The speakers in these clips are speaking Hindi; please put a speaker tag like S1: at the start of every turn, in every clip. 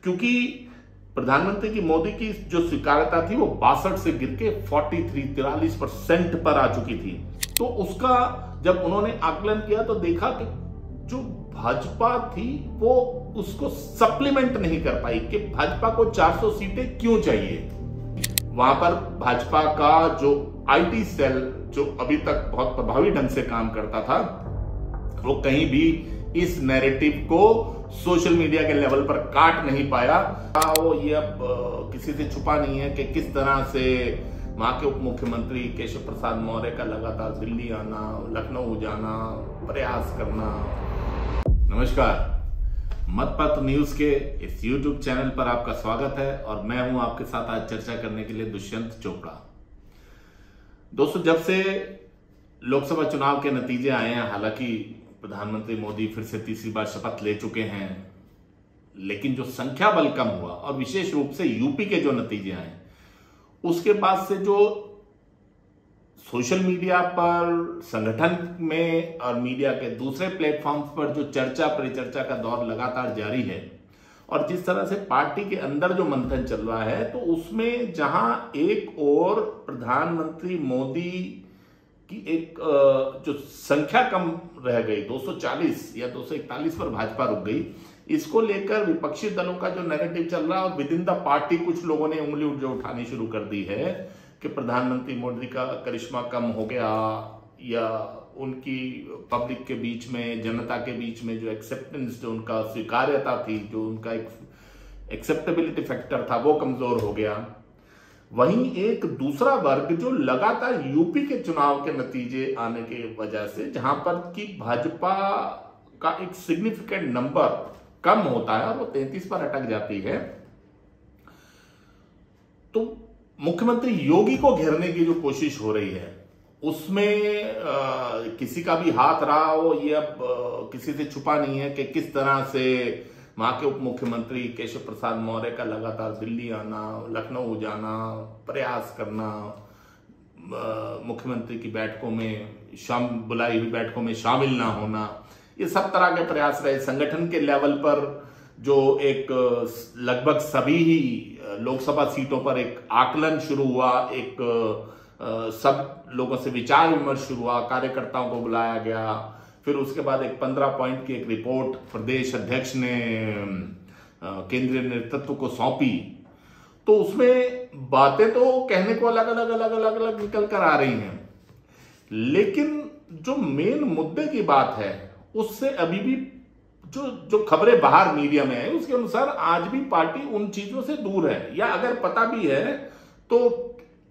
S1: क्योंकि प्रधानमंत्री की मोदी की जो स्वीकार्यता थी वो 62 से गिर के 43% पर आ चुकी थी। तो उसका जब उन्होंने आकलन किया तो देखा कि जो भाजपा थी वो उसको सप्लीमेंट नहीं कर पाई कि भाजपा को 400 सीटें क्यों चाहिए। वहां पर भाजपा का जो आईटी सेल जो अभी तक बहुत प्रभावी ढंग से काम करता था वो कहीं भी इस नैरेटिव को सोशल मीडिया के लेवल पर काट नहीं पाया। वो ये अब किसी से छुपा नहीं है कि किस तरह से वहां के उप मुख्यमंत्री केशव प्रसाद मौर्य का लगातार दिल्ली आना, लखनऊ जाना, प्रयास करना। नमस्कार, मतपत्र न्यूज के इस YouTube चैनल पर आपका स्वागत है और मैं हूं आपके साथ आज चर्चा करने के लिए दुष्यंत चोपड़ा। दोस्तों, जब से लोकसभा चुनाव के नतीजे आए हैं, हालांकि प्रधानमंत्री मोदी फिर से तीसरी बार शपथ ले चुके हैं, लेकिन जो संख्या बल कम हुआ और विशेष रूप से यूपी के जो नतीजे आए उसके बाद से जो सोशल मीडिया पर, संगठन में और मीडिया के दूसरे प्लेटफॉर्म्स पर जो चर्चा परिचर्चा का दौर लगातार जारी है और जिस तरह से पार्टी के अंदर जो मंथन चल रहा है, तो उसमें जहां एक और प्रधानमंत्री मोदी की एक जो संख्या कम रह गई, 240 या 241 पर भाजपा रुक गई, इसको लेकर विपक्षी दलों का जो नैरेटिव चल रहा है और विद इन द पार्टी कुछ लोगों ने उंगली उठानी शुरू कर दी है कि प्रधानमंत्री मोदी का करिश्मा कम हो गया या उनकी पब्लिक के बीच में, जनता के बीच में जो एक्सेप्टेंस, जो उनका स्वीकार्यता थी, जो उनका एक एक्सेप्टेबिलिटी फैक्टर था, वो कमजोर हो गया। वहीं एक दूसरा वर्ग जो लगातार यूपी के चुनाव के नतीजे आने की वजह से, जहां पर कि भाजपा का एक सिग्निफिकेंट नंबर कम होता है और वो 33 पर अटक जाती है, तो मुख्यमंत्री योगी को घेरने की जो कोशिश हो रही है उसमें किसी का भी हाथ रहा हो, ये अब किसी से छुपा नहीं है कि किस तरह से वहां के उप मुख्यमंत्री केशव प्रसाद मौर्य का लगातार दिल्ली आना, लखनऊ जाना, प्रयास करना, मुख्यमंत्री की बैठकों में बुलाई हुई बैठकों में शामिल ना होना, ये सब तरह के प्रयास रहे। संगठन के लेवल पर जो एक लगभग सभी ही लोकसभा सीटों पर एक आकलन शुरू हुआ, एक सब लोगों से विचार विमर्श शुरू हुआ, कार्यकर्ताओं को बुलाया गया, फिर उसके बाद एक 15 पॉइंट की एक रिपोर्ट प्रदेश अध्यक्ष ने केंद्रीय नेतृत्व को सौंपी। तो उसमें बातें तो कहने को अलग अलग निकल कर आ रही हैं, लेकिन जो मेन मुद्दे की बात है उससे अभी भी जो खबरें बाहर मीडिया में है उसके अनुसार आज भी पार्टी उन चीजों से दूर है, या अगर पता भी है तो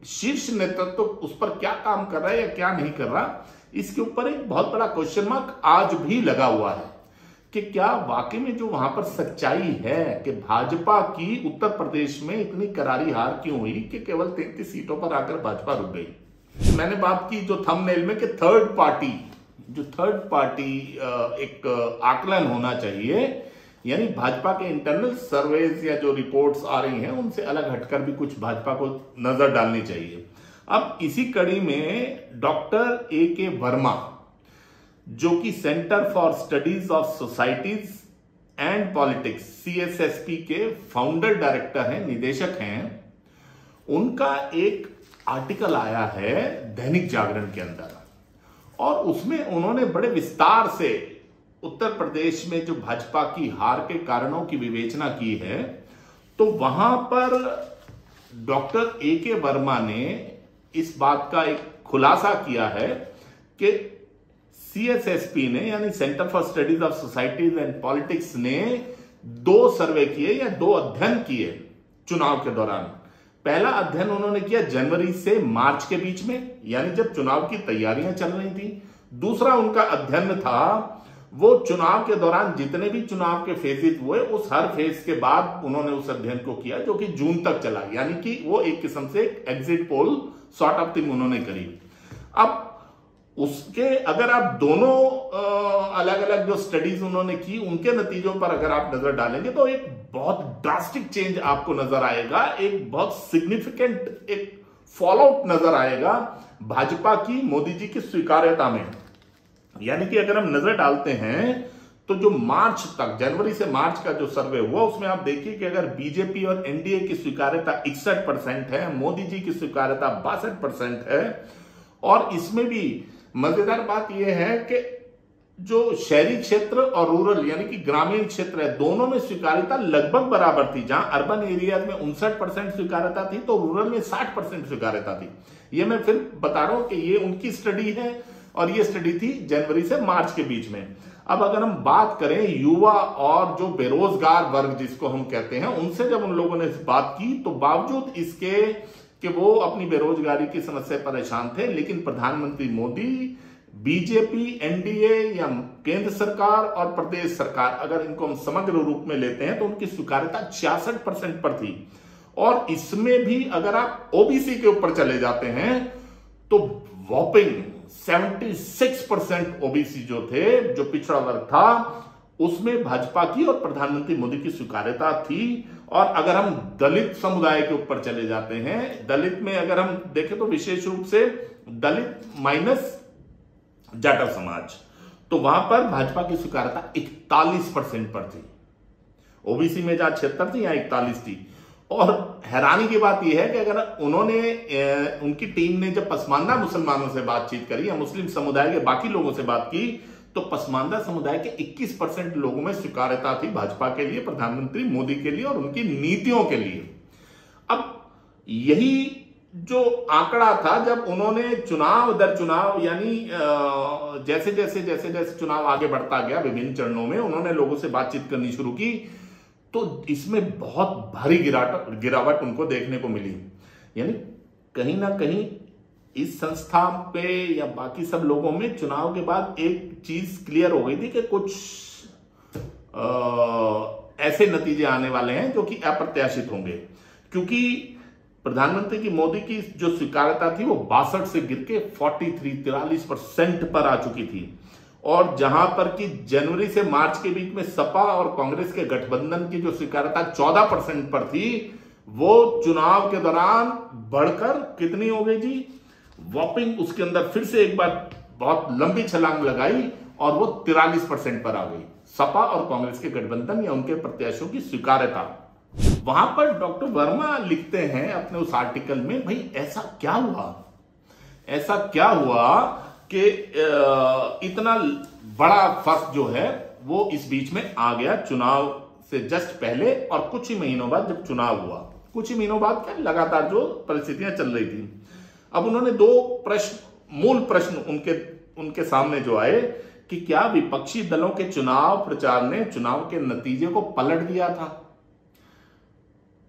S1: शीर्ष नेतृत्व उस पर क्या काम कर रहा है या क्या नहीं कर रहा, इसके ऊपर एक बहुत बड़ा क्वेश्चन मार्क आज भी लगा हुआ है कि क्या वाकई में जो वहां पर सच्चाई है कि भाजपा की उत्तर प्रदेश में इतनी करारी हार क्यों हुई कि केवल 33 सीटों पर आकर भाजपा रुक गई। मैंने बात की जो थंबनेल में कि थर्ड पार्टी एक आकलन होना चाहिए, यानी भाजपा के इंटरनल सर्वेज या जो रिपोर्ट्स आ रही हैं उनसे अलग हटकर भी कुछ भाजपा को नजर डालनी चाहिए। अब इसी कड़ी में डॉक्टर A.K. वर्मा, जो कि centre for studies of societies and politics CSSP के फाउंडर डायरेक्टर हैं, निदेशक हैं, उनका एक आर्टिकल आया है दैनिक जागरण के अंदर और उसमें उन्होंने बड़े विस्तार से उत्तर प्रदेश में जो भाजपा की हार के कारणों की विवेचना की है। तो वहां पर डॉक्टर A.K. वर्मा ने इस बात का एक खुलासा किया है कि CSSP ने, यानी centre for studies of societies and politics ने 2 सर्वे किए या 2 अध्ययन किए चुनाव के दौरान। पहला अध्ययन उन्होंने किया जनवरी से मार्च के बीच में, यानी जब चुनाव की तैयारियां चल रही थी। दूसरा उनका अध्ययन था वो चुनाव के दौरान जितने भी चुनाव के फेजेस हुए उस हर फेज के बाद उन्होंने उस अध्ययन को किया, जो कि जून तक चला, यानी कि वो एक किस्म से exit poll sort of thing उन्होंने करी। अब उसके अगर आप दोनों अलग अलग जो स्टडीज उन्होंने की उनके नतीजों पर अगर आप नजर डालेंगे तो एक बहुत ड्रास्टिक चेंज आपको नजर आएगा, एक बहुत सिग्निफिकेंट एक फॉलोआउट नजर आएगा भाजपा की, मोदी जी की स्वीकार्यता में। यानी कि अगर हम नजर डालते हैं तो जो मार्च तक, जनवरी से मार्च का जो सर्वे हुआ, उसमें आप देखिए कि अगर बीजेपी और एनडीए की स्वीकार्यता 61% है, मोदी जी की स्वीकार्यता 62% है, और इसमें भी मजेदार बात यह है कि जो शहरी क्षेत्र और रूरल यानी कि ग्रामीण क्षेत्र है, दोनों में स्वीकार्यता लगभग बराबर थी। जहां अर्बन एरियाज में 59% स्वीकार्यता थी, तो रूरल में 60% स्वीकार्यता थी। ये मैं फिर बता रहा हूं कि ये उनकी स्टडी है, और ये स्टडी थी जनवरी से मार्च के बीच में। अब अगर हम बात करें युवा और जो बेरोजगार वर्ग जिसको हम कहते हैं, उनसे जब उन लोगों ने बात की, तो बावजूद इसके कि वो अपनी बेरोजगारी की समस्या परेशान थे, लेकिन प्रधानमंत्री मोदी, बीजेपी, एनडीए या केंद्र सरकार और प्रदेश सरकार, अगर इनको हम समग्र रूप में लेते हैं, तो उनकी स्वीकार्यता 66% पर थी। और इसमें भी अगर आप ओबीसी के ऊपर चले जाते हैं, तो वॉपिंग 76% ओबीसी जो थे, जो पिछड़ा वर्ग था, उसमें भाजपा की और प्रधानमंत्री मोदी की स्वीकार्यता थी। और अगर हम दलित समुदाय के ऊपर चले जाते हैं, दलित में अगर हम देखें तो विशेष रूप से दलित माइनस जाटव समाज, तो वहां पर भाजपा की स्वीकार्यता 41% पर थी। ओबीसी में जहां 76 थी, यहां 41 थी। और हैरानी की बात यह है कि अगर उनकी टीम ने जब पसमानदा मुसलमानों से बातचीत करी या मुस्लिम समुदाय के बाकी लोगों से बात की, तो पसमानदा समुदाय के 21% लोगों में स्वीकार्यता थी भाजपा के लिए, प्रधानमंत्री मोदी के लिए और उनकी नीतियों के लिए। अब यही जो आंकड़ा था, जब उन्होंने चुनाव दर चुनाव यानी जैसे जैसे चुनाव आगे बढ़ता गया, विभिन्न चरणों में उन्होंने लोगों से बातचीत करनी शुरू की, तो इसमें बहुत भारी गिरावट उनको देखने को मिली। यानी कहीं ना कहीं इस संस्था पे या बाकी सब लोगों में चुनाव के बाद एक चीज क्लियर हो गई थी कि कुछ ऐसे नतीजे आने वाले हैं जो कि अप्रत्याशित होंगे, क्योंकि प्रधानमंत्री की मोदी की जो स्वीकार्यता थी वो 62 से गिर के 43% पर आ चुकी थी। और जहां पर कि जनवरी से मार्च के बीच में सपा और कांग्रेस के गठबंधन की जो स्वीकार्यता 14% पर थी, वो चुनाव के दौरान बढ़कर कितनी हो गई जी, वॉपिंग उसके अंदर फिर से एक बार बहुत लंबी छलांग लगाई और वो 43% पर आ गई। सपा और कांग्रेस के गठबंधन या उनके प्रत्याशियों की स्वीकार्यता। वहां पर डॉक्टर वर्मा लिखते हैं अपने उस आर्टिकल में, भाई ऐसा क्या हुआ कि इतना बड़ा फर्क जो है वो इस बीच में आ गया चुनाव से जस्ट पहले और कुछ ही महीनों बाद जब चुनाव हुआ। कुछ ही महीनों बाद क्या, लगातार जो परिस्थितियां चल रही थी। अब उन्होंने दो मूल प्रश्न उनके सामने जो आए कि क्या विपक्षी दलों के चुनाव प्रचार ने चुनाव के नतीजे को पलट दिया था।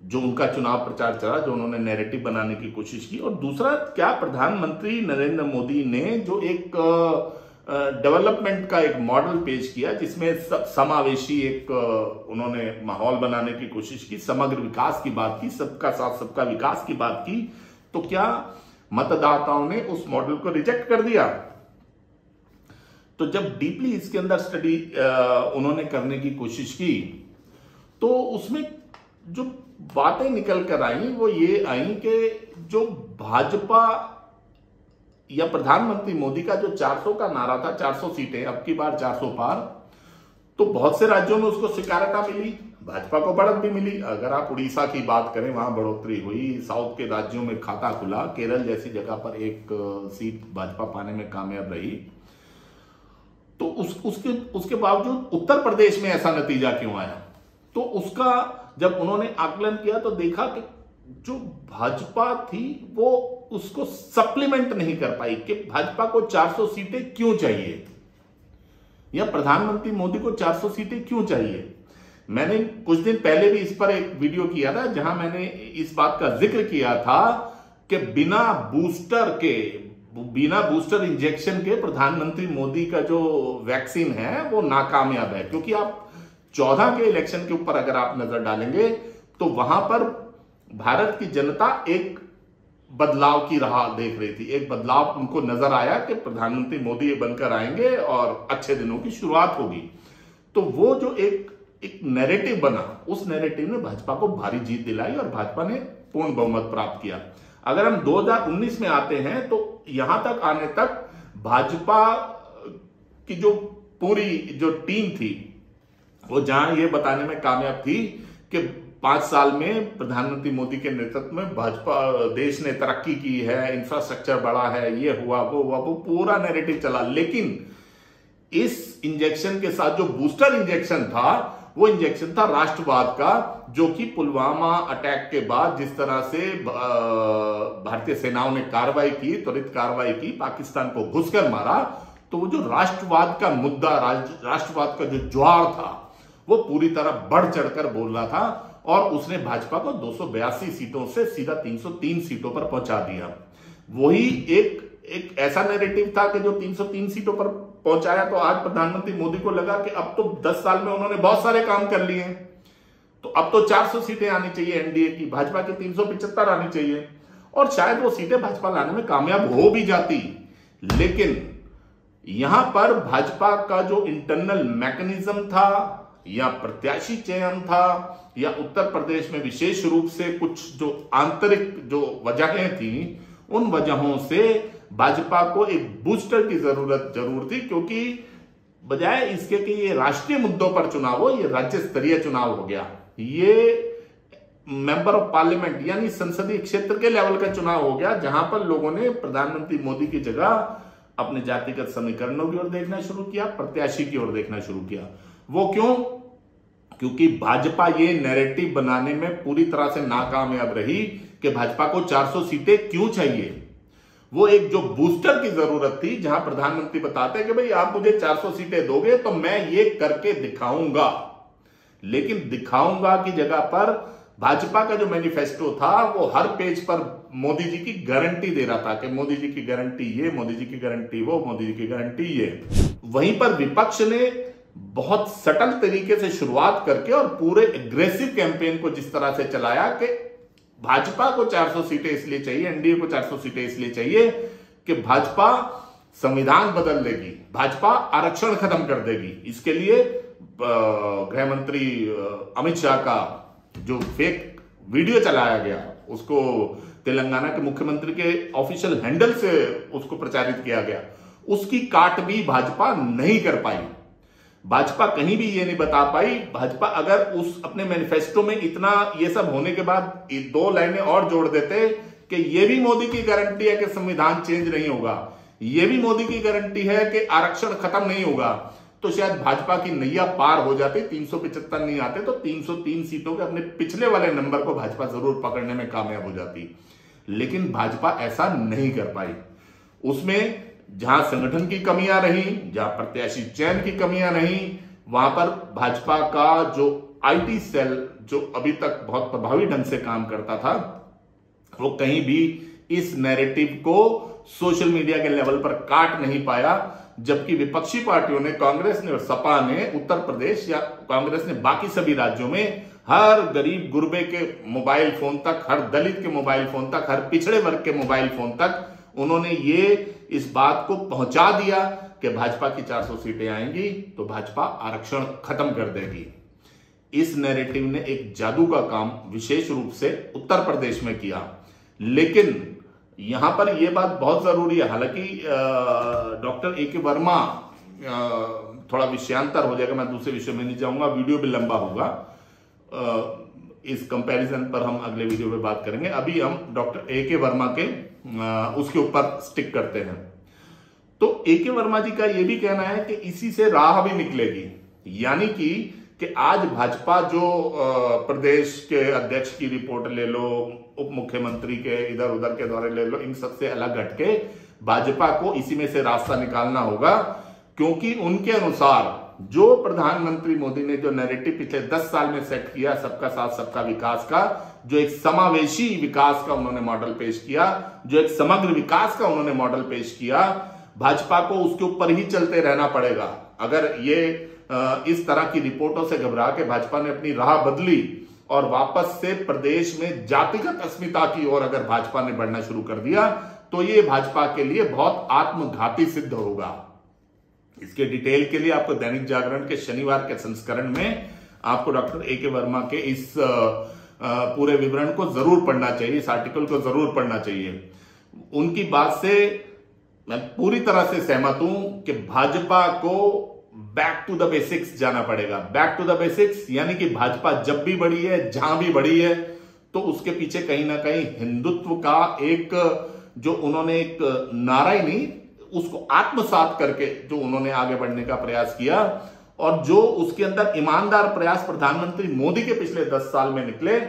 S1: जो उनका चुनाव प्रचार चला, जो उन्होंने नैरेटिव बनाने की कोशिश की, और दूसरा क्या प्रधानमंत्री नरेंद्र मोदी ने जो एक डेवलपमेंट का एक मॉडल पेश किया, जिसमें समावेशी एक उन्होंने माहौल बनाने की कोशिश की, समग्र विकास की बात की, सबका साथ सबका विकास की बात की, तो क्या मतदाताओं ने उस मॉडल को रिजेक्ट कर दिया। तो जब डीपली इसके अंदर स्टडी उन्होंने करने की कोशिश की, तो उसमें जो बातें निकल कर आई वो ये आई कि जो भाजपा या प्रधानमंत्री मोदी का जो 400 का नारा था, 400 सीटें, अब की बार 400 पार, तो बहुत से राज्यों में उसको स्वीकार्यता मिली, भाजपा को बढ़त भी मिली। अगर आप उड़ीसा की बात करें, वहां बढ़ोतरी हुई, साउथ के राज्यों में खाता खुला, केरल जैसी जगह पर एक सीट भाजपा पाने में कामयाब रही। तो उसके बावजूद उत्तर प्रदेश में ऐसा नतीजा क्यों आया, तो उसका जब उन्होंने आकलन किया तो देखा कि जो भाजपा थी वो उसको सप्लीमेंट नहीं कर पाई कि भाजपा को 400 सीटें क्यों चाहिए या प्रधानमंत्री मोदी को 400 सीटें क्यों चाहिए। मैंने कुछ दिन पहले भी इस पर एक वीडियो किया था, जहां मैंने इस बात का जिक्र किया था कि बिना बूस्टर इंजेक्शन के प्रधानमंत्री मोदी का जो वैक्सीन है वो नाकामयाब है। क्योंकि आप 14 के इलेक्शन के ऊपर अगर आप नजर डालेंगे तो वहां पर भारत की जनता एक बदलाव की राह देख रही थी, एक बदलाव उनको नजर आया कि प्रधानमंत्री मोदी बनकर आएंगे और अच्छे दिनों की शुरुआत होगी। तो वो जो एक नैरेटिव बना, उस नैरेटिव ने भाजपा को भारी जीत दिलाई और भाजपा ने पूर्ण बहुमत प्राप्त किया। अगर हम 2019 में आते हैं तो यहां तक आने तक भाजपा की जो पूरी जो टीम थी वो जहां ये बताने में कामयाब थी कि 5 साल में प्रधानमंत्री मोदी के नेतृत्व में भाजपा देश ने तरक्की की है, इंफ्रास्ट्रक्चर बढ़ा है, ये हुआ वो पूरा नैरेटिव चला। लेकिन इस इंजेक्शन के साथ जो बूस्टर इंजेक्शन था वो इंजेक्शन था राष्ट्रवाद का, जो कि पुलवामा अटैक के बाद जिस तरह से भारतीय सेनाओं ने कार्रवाई की, त्वरित कार्रवाई की, पाकिस्तान को घुसकर मारा, तो वो जो राष्ट्रवाद का मुद्दा, राष्ट्रवाद का जो ज्वार था वो पूरी तरह बढ़ चढ़कर बोल रहा था और उसने भाजपा को 282 सीटों से सीधा 303 सीटों पर पहुंचा दिया। वही एक ऐसा नैरेटिव था कि जो 303 सीटों पर पहुंचाया, तो आज प्रधानमंत्री मोदी को लगा कि अब तो 10 साल में उन्होंने बहुत सारे काम कर लिए हैं, तो अब तो 400 सीटें आनी चाहिए एनडीए की, भाजपा की 375 आनी चाहिए, और शायद वो सीटें भाजपा लाने में कामयाब हो भी जाती। लेकिन यहां पर भाजपा का जो इंटरनल मैकेनिज्म था या प्रत्याशी चयन था या उत्तर प्रदेश में विशेष रूप से कुछ जो आंतरिक जो वजहें थी, उन वजहों से भाजपा को एक बूस्टर की जरूरत जरूर थी, क्योंकि बजाय इसके कि ये राष्ट्रीय मुद्दों पर चुनाव हो, ये राज्य स्तरीय चुनाव हो गया। ये मेंबर ऑफ पार्लियामेंट यानी संसदीय क्षेत्र के लेवल का चुनाव हो गया, जहां पर लोगों ने प्रधानमंत्री मोदी की जगह अपने जातिगत समीकरणों की ओर देखना शुरू किया, प्रत्याशी की ओर देखना शुरू किया। वो क्यों? क्योंकि भाजपा ये नैरेटिव बनाने में पूरी तरह से नाकामयाब रही कि भाजपा को 400 सीटें क्यों चाहिए। वो एक जो बूस्टर की जरूरत थी, जहां प्रधानमंत्री बताते कि भाई आप मुझे 400 सीटें दोगे तो मैं ये करके दिखाऊंगा। लेकिन दिखाऊंगा की जगह पर भाजपा का जो मैनिफेस्टो था वो हर पेज पर मोदी जी की गारंटी दे रहा था कि मोदी जी की गारंटी ये, मोदी जी की गारंटी वो, मोदी जी की गारंटी ये। वहीं पर विपक्ष ने बहुत सटल तरीके से शुरुआत करके और पूरे एग्रेसिव कैंपेन को जिस तरह से चलाया कि भाजपा को 400 सीटें इसलिए चाहिए, एनडीए को 400 सीटें इसलिए चाहिए कि भाजपा संविधान बदल देगी, भाजपा आरक्षण खत्म कर देगी। इसके लिए गृह मंत्री अमित शाह का जो फेक वीडियो चलाया गया, उसको तेलंगाना के मुख्यमंत्री के ऑफिशियल हैंडल से उसको प्रचारित किया गया, उसकी काट भी भाजपा नहीं कर पाई। भाजपा कहीं भी ये नहीं बता पाई। भाजपा अगर उस अपने मैनिफेस्टो में इतना ये सब होने के बाद 2 लाइनें और जोड़ देते कि ये भी मोदी की गारंटी है कि संविधान चेंज नहीं होगा, ये भी मोदी की गारंटी है कि आरक्षण खत्म नहीं होगा, तो शायद भाजपा की नैया पार हो जाती। 375 नहीं आते तो 303 सीटों के अपने पिछले वाले नंबर को भाजपा जरूर पकड़ने में कामयाब हो जाती। लेकिन भाजपा ऐसा नहीं कर पाई। उसमें जहां संगठन की कमियां रही, जहां प्रत्याशी चयन की कमियां रही, वहां पर भाजपा का जो आईटी सेल जो अभी तक बहुत प्रभावी ढंग से काम करता था, वो कहीं भी इस नैरेटिव को सोशल मीडिया के लेवल पर काट नहीं पाया। जबकि विपक्षी पार्टियों ने, कांग्रेस ने और सपा ने उत्तर प्रदेश या कांग्रेस ने बाकी सभी राज्यों में हर गरीब गुरबे के मोबाइल फोन तक, हर दलित के मोबाइल फोन तक, हर पिछड़े वर्ग के मोबाइल फोन तक उन्होंने ये इस बात को पहुंचा दिया कि भाजपा की 400 सीटें आएंगी तो भाजपा आरक्षण खत्म कर देगी। इस नैरेटिव ने एक जादू का काम विशेष रूप से उत्तर प्रदेश में किया। लेकिन यहां पर यह बात बहुत जरूरी है, हालांकि डॉक्टर ए.के. वर्मा, थोड़ा विषयांतर हो जाएगा, मैं दूसरे विषय में नहीं जाऊंगा, वीडियो भी लंबा होगा, इस कंपैरिजन पर हम अगले वीडियो में बात करेंगे। अभी हम डॉक्टर ए.के. वर्मा के उसके ऊपर स्टिक करते हैं। तो ए.के. वर्मा जी का यह भी कहना है कि इसी से राह भी निकलेगी, यानी कि आज भाजपा जो प्रदेश के अध्यक्ष की रिपोर्ट ले लो, उप मुख्यमंत्री के इधर उधर के दौरे ले लो, इन सबसे अलग हटके भाजपा को इसी में से रास्ता निकालना होगा। क्योंकि उनके अनुसार जो प्रधानमंत्री मोदी ने जो नैरेटिव पिछले 10 साल में सेट किया, सबका साथ सबका विकास का, जो एक समावेशी विकास का उन्होंने मॉडल पेश किया, जो एक समग्र विकास का उन्होंने मॉडल पेश किया, भाजपा को उसके ऊपर ही चलते रहना पड़ेगा। अगर ये इस तरह की रिपोर्टों से घबरा के भाजपा ने अपनी राह बदली और वापस से प्रदेश में जातिगत अस्मिता की ओर अगर भाजपा ने बढ़ना शुरू कर दिया, तो ये भाजपा के लिए बहुत आत्मघाती सिद्ध होगा। इसके डिटेल के लिए आपको दैनिक जागरण के शनिवार के संस्करण में आपको डॉक्टर ए.के. वर्मा के इस पूरे विवरण को जरूर पढ़ना चाहिए, इस आर्टिकल को जरूर पढ़ना चाहिए। उनकी बात से मैं पूरी तरह से सहमत हूं कि भाजपा को बैक टू द बेसिक्स जाना पड़ेगा। बैक टू द बेसिक्स यानी कि भाजपा जब भी बढ़ी है, जहां भी बढ़ी है, तो उसके पीछे कहीं ना कहीं हिंदुत्व का एक जो उन्होंने एक नारा ही नहीं, उसको आत्मसात करके जो उन्होंने आगे बढ़ने का प्रयास किया, और जो उसके अंदर ईमानदार प्रयास प्रधानमंत्री मोदी के पिछले 10 साल में निकले,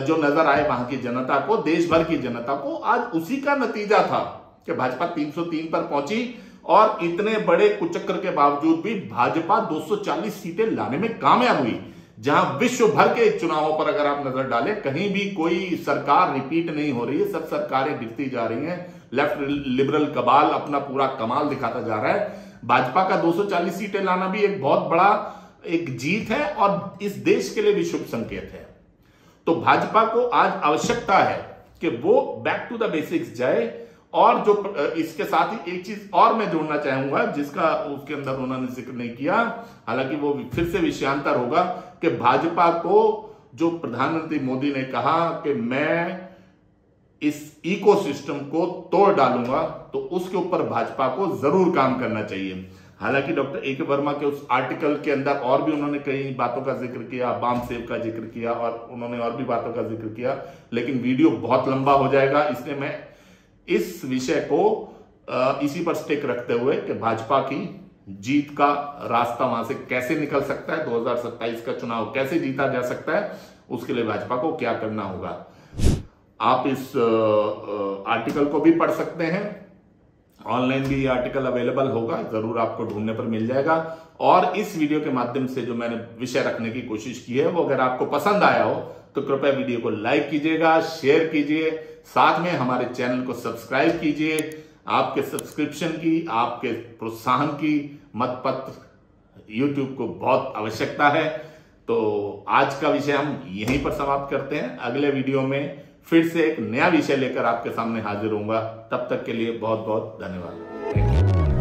S1: जो नजर आए वहां की जनता को, देश भर की जनता को, आज उसी का नतीजा था कि भाजपा 303 पर पहुंची। और इतने बड़े कुचक्र के बावजूद भी भाजपा 240 सीटें लाने में कामयाब हुई, जहां विश्व भर के चुनावों पर अगर आप नजर डालें, कहीं भी कोई सरकार रिपीट नहीं हो रही है, सब सरकारें गिरती जा रही हैं। लेफ्ट लिबरल कबाल अपना पूरा कमाल दिखाता जा रहा है। भाजपा का 240 सीटें लाना भी एक बहुत बड़ा एक जीत है और इस देश के लिए भी शुभ संकेत है। तो भाजपा को आज आवश्यकता है कि वो बैक टू द बेसिक्स जाए। और जो इसके साथ ही एक चीज और मैं जोड़ना चाहूंगा, जिसका उसके अंदर उन्होंने जिक्र नहीं किया, हालांकि वो फिर से विषयांतर होगा, कि भाजपा को जो प्रधानमंत्री मोदी ने कहा कि मैं इस इकोसिस्टम को तोड़ डालूंगा, तो उसके ऊपर भाजपा को जरूर काम करना चाहिए। हालांकि डॉक्टर ए के वर्मा के उस आर्टिकल के अंदर और भी उन्होंने कई बातों का जिक्र किया, बाम सेव का जिक्र किया, और उन्होंने और भी बातों का जिक्र किया, लेकिन वीडियो बहुत लंबा हो जाएगा, इसलिए मैं इस विषय को इसी पर स्टिक रखते हुए कि भाजपा की जीत का रास्ता वहां से कैसे निकल सकता है, 2027 का चुनाव कैसे जीता जा सकता है, उसके लिए भाजपा को क्या करना होगा। आप इस आर्टिकल को भी पढ़ सकते हैं, ऑनलाइन भी ये आर्टिकल अवेलेबल होगा, जरूर आपको ढूंढने पर मिल जाएगा। और इस वीडियो के माध्यम से जो मैंने विषय रखने की कोशिश की है, वो अगर आपको पसंद आया हो तो कृपया वीडियो को लाइक कीजिएगा, शेयर कीजिए, साथ में हमारे चैनल को सब्सक्राइब कीजिए। आपके सब्सक्रिप्शन की, आपके प्रोत्साहन की मतपत्र YouTube को बहुत आवश्यकता है। तो आज का विषय हम यहीं पर समाप्त करते हैं। अगले वीडियो में फिर से एक नया विषय लेकर आपके सामने हाजिर होऊंगा। तब तक के लिए बहुत बहुत धन्यवाद। Thank you.